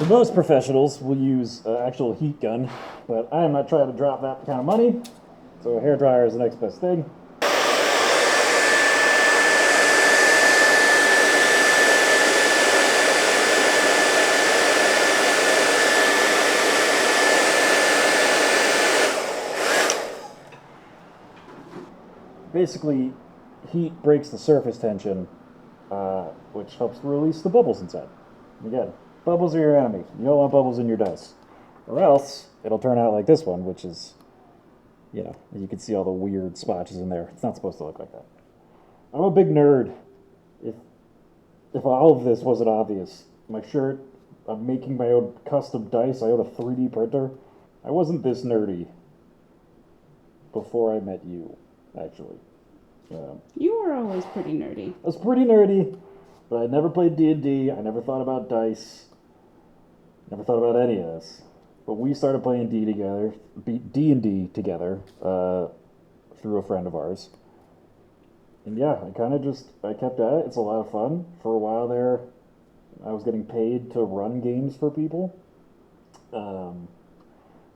Most professionals will use an actual heat gun, but I am not trying to drop that kind of money, so a hairdryer is the next best thing. Basically, heat breaks the surface tension, which helps release the bubbles inside. Again, bubbles are your enemy. You don't want bubbles in your dice. Or else, it'll turn out like this one, which is, you can see all the weird splotches in there. It's not supposed to look like that. I'm a big nerd. If all of this wasn't obvious, my shirt, I'm making my own custom dice, I own a 3D printer. I wasn't this nerdy before I met you, actually. You were always pretty nerdy. I was pretty nerdy, but I never played D&D. I never thought about dice. Never thought about any of this. But we started playing D&D together through a friend of ours. And yeah, I kept at it. It's a lot of fun. For a while there, I was getting paid to run games for people,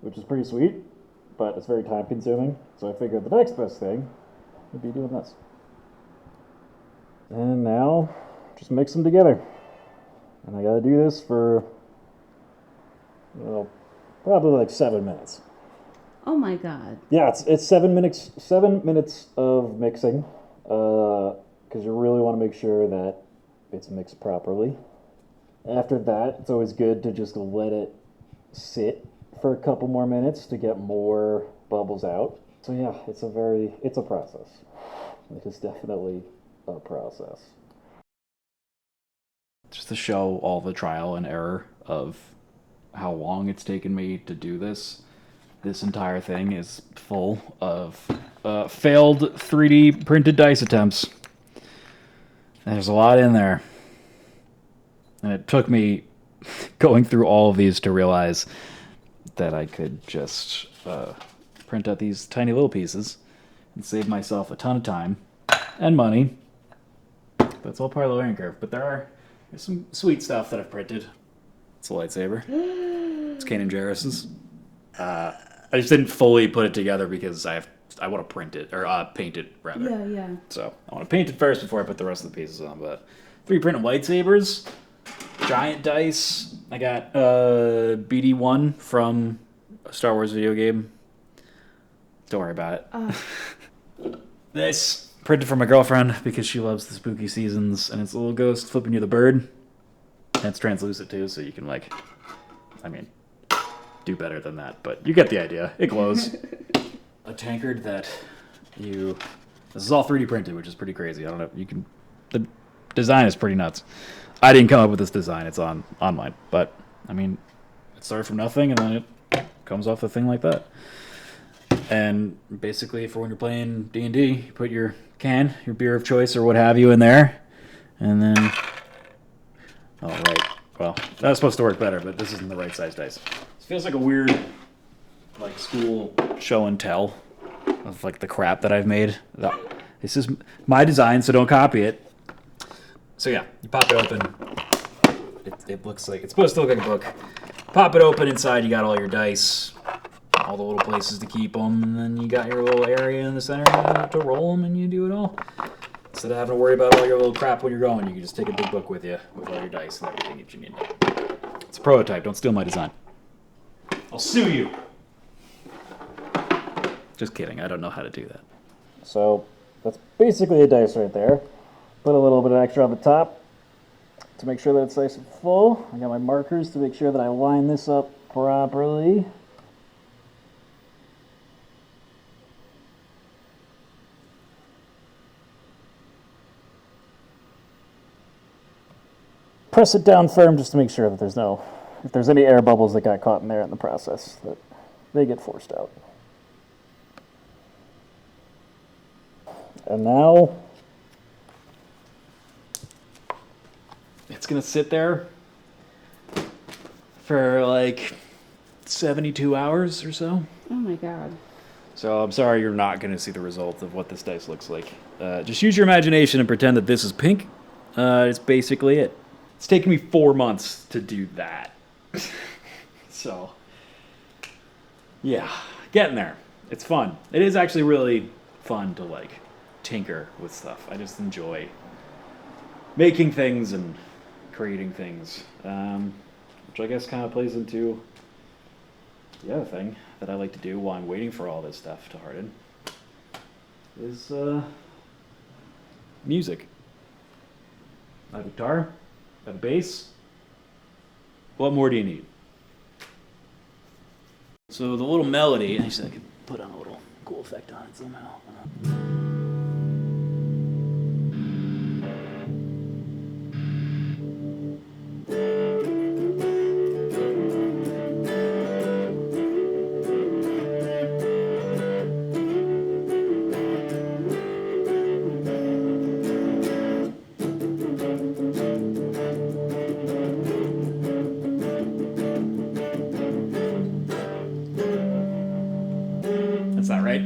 which is pretty sweet, but it's very time consuming. So I figured the next best thing would be doing this. And now, just mix them together. And I gotta do this for, probably like 7 minutes. Oh my god. Yeah, it's 7 minutes. 7 minutes of mixing, because you really want to make sure that it's mixed properly. After that, it's always good to just let it sit for a couple more minutes to get more bubbles out. So yeah, it's a process. It is definitely a process. Just to show all the trial and error of how long it's taken me to do this. This entire thing is full of failed 3D printed dice attempts. There's a lot in there. And it took me going through all of these to realize that I could just print out these tiny little pieces and save myself a ton of time and money. That's all part of the learning curve. But there's some sweet stuff that I've printed. It's a lightsaber. It's Kanan Jarrus's. I just didn't fully put it together because I want to print it, or paint it, rather. Yeah. So I want to paint it first before I put the rest of the pieces on. But 3D printed lightsabers, giant dice. I got BD-1 from a Star Wars video game. Don't worry about it. This printed for my girlfriend because she loves the spooky seasons, and it's a little ghost flipping you the bird. And it's translucent too, so you can do better than that, but you get the idea. It glows. A tankard that this is all 3D printed, which is pretty crazy. I don't know, the design is pretty nuts. I didn't come up with this design, it's online, but it started from nothing and then it comes off the thing like that. And basically for when you're playing D&D, you put your beer of choice or what have you in there, and then, oh right, well, that was supposed to work better, but this isn't the right size dice. It feels like a weird, school show and tell of, the crap that I've made. This is my design, so don't copy it. So yeah, you pop it open. It looks like, it's supposed to look like a book. Pop it open, inside you got all your dice, all the little places to keep them, and then you got your little area in the center to roll them, and you do it all. Instead of having to worry about all your little crap when you're going, you can just take a big book with you with all your dice and everything that you need. It's a prototype, don't steal my design. I'll sue you. Just kidding, I don't know how to do that. So that's basically a dice right there. Put a little bit of extra on the top to make sure that it's nice and full. I got my markers to make sure that I line this up properly. Press it down firm just to make sure that if there's any air bubbles that got caught in there in the process, that they get forced out. And now it's gonna sit there for 72 hours or so. Oh my god. So I'm sorry you're not gonna see the result of what this dice looks like. Just use your imagination and pretend that this is pink. It's basically it. It's taken me 4 months to do that. So, yeah, getting there. It's fun. It is actually really fun to like tinker with stuff. I just enjoy making things and creating things, which I guess kind of plays into the other thing that I like to do while I'm waiting for all this stuff to harden is music. I have a guitar, I have a bass. What more do you need? So the little melody, actually I could put on a little cool effect on it somehow. That's not right.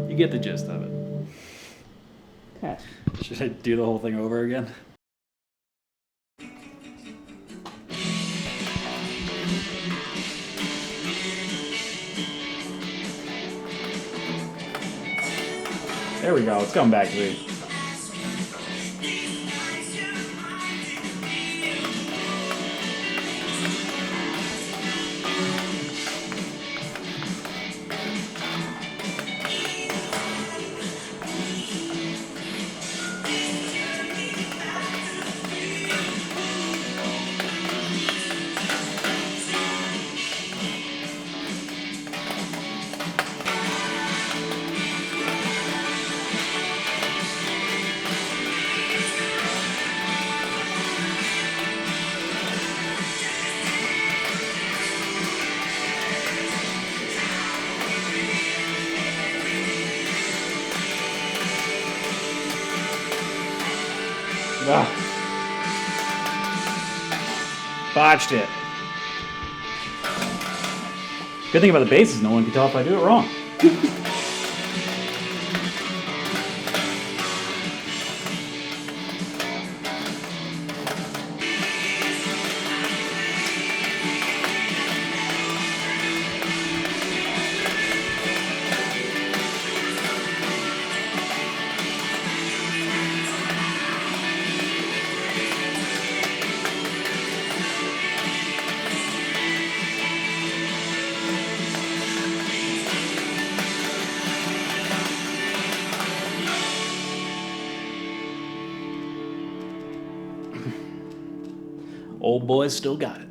You get the gist of it. Okay. Should I do the whole thing over again? There we go. It's coming back to me. Ah. Botched it. Good thing about the bass is no one can tell if I do it wrong. Old boy's still got it.